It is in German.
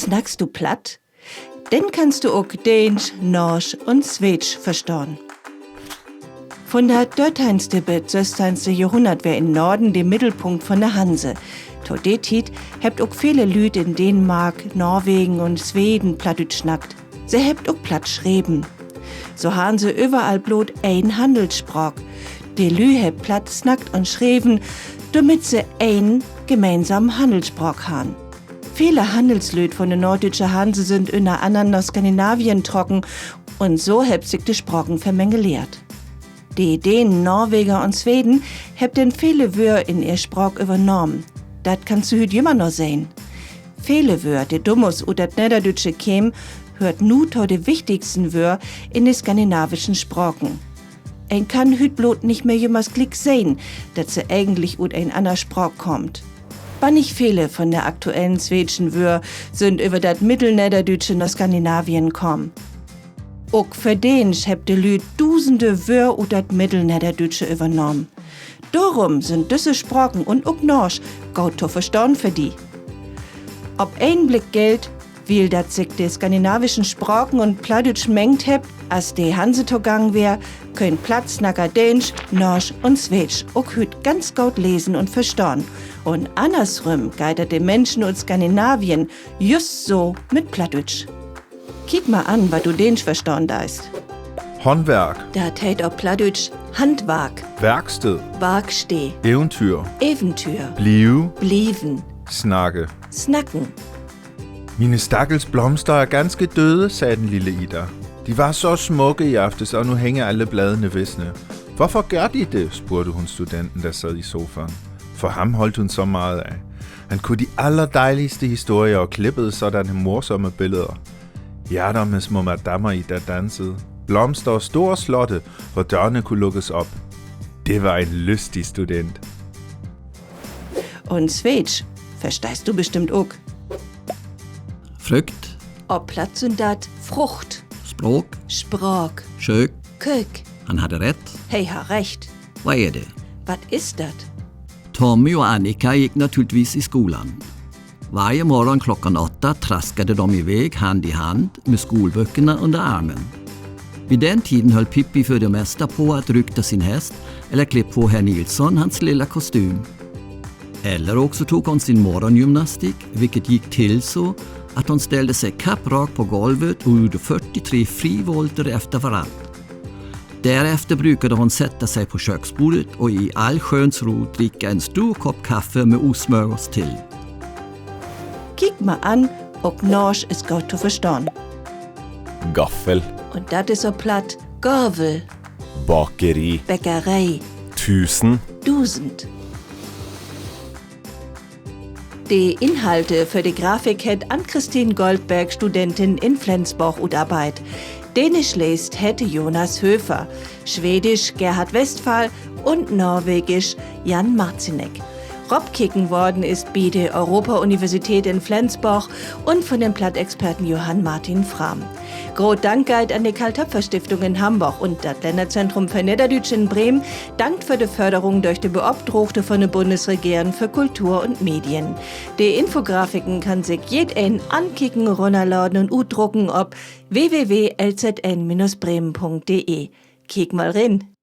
Snackst du platt? Dann kannst du auch Dänisch, Norsch und Schwedisch verstehen. Von der 13. bis 16. Jahrhundert wär in Norden der Mittelpunkt von der Hanse. Tot der Zeit hebt auch viele Lüd in Dänemark, Norwegen und Schweden Plattdeutsch schnackt. Sie hebt auch platt schreiben. So haben sie überall bloß ein Handelssprach. Die Lü hebt platt snackt und schreiben, damit sie ein gemeinsamen Handelssprach haben. Viele Handelslüd von der norddeutschen Hanse sind unter anderem nach Skandinavien trocken und so hebt sich die Sprachen vermengeliert. Die Dänen, Norweger und Schweden hebt denn viele Wörter in ihr Sprach übernommen. Das kannst du heute immer noch sehen. Viele Wörter, die dummus oder das Niederdeutsche kämen, hört nu to die wichtigsten Wörter in die skandinavischen Sprachen. Ein kann heute bloß nicht mehr jemals Klick sehen, dass sie eigentlich ut ein anderer Sprach kommt. Aber nicht viele von der aktuellen schwedischen Wörter sind über das Mittelniederdeutsche nach Skandinavien kommen. Auch für Dänisch hebt die Lüd Dusende Wörter ut das Mittelniederdeutsche übernommen. Darum sind diese Sprachen und auch Norsch gut zu verstehen für die. Ob ein Blick gilt, weil dat sich die skandinavischen Sprachen und Plattdeutsch mengt hebt, als die Hanse togang wär, können Plattsnacker Dänisch, Norsch und Schwedisch auch hüt ganz gut lesen und verstehen. Und andersrum geitert die Menschen aus Skandinavien just so mit Plattdeutsch. Kick mal an, was du Dänisch verstehen deist. Håndværk, Da tät auch Plattdeutsch Handwerk, Werksted, Werksteh, Eventyr, Eventür, Blive, Blieven, Snakke. Snacken. Mine stakkels blomster er ganske døde, sagde den lille Ida. De var så smukke i aftes, og nu hænger alle bladene visne. Hvorfor gør de det, spurgte hun studenten, der sad i sofaen. For ham holdt hun så meget af. Han kunne de allerdejligste historier og klippede sådanne morsomme billeder. Hjerter med små madammer i, der dansede. Blomster og store slotte, hvor dørene kunne lukkes op. Det var en lystig student. Und Schwedisch verstehst du bestimmt auch. Frukt, Ob Platz sind dat Frucht, språk, Sprach, kök. Kök. Han hade rätt. Hey, har recht. Vad är det? Was ist dat? Tommy och Annika gick naturligtvis i skolan. Varje morgon klockan 8 traskade de iväg hand i hand med skolböckerna under armen. Vid den tiden höll Pippi för det mesta på att rykta sin häst eller klä på herr Nilsson hans lilla kostym. Eller också tog hon sin morgongymnastik, vilket gick till så att hon ställde sig kapprakt på golvet och gjorde 43 frivolter efter varann. Därefter brukade hon sätta sig på köksbordet och i all sköns ro dricka en stor kopp kaffe med osmörgås till. Kick mal an, ob Norsch ist gut zu verstehen. Gaffel, Und dat ist so platt Gorvel, bakeri, Bäckerei, 1000, Dusend. Die Inhalte für die Grafik hat Ann-Christine Goldberg, Studentin in Flensburg, Arbeit. Dänisch lest hätte Jonas Höfer, Schwedisch Gerhard Westphal und Norwegisch Jan Marzinek. Robkicken worden ist bei der Europa-Universität in Flensburg und von dem Plattexperten Johann Martin Frahm. Groß Dank geht an die Karl-Töpfer-Stiftung in Hamburg und das Länderzentrum für Niederdeutsch in Bremen dankt für die Förderung durch die Beobdruckte von der Bundesregierung für Kultur und Medien. Die Infografiken kann sich jeden ankicken, runterladen und udrucken ob www.lzn-bremen.de. Kick mal rein!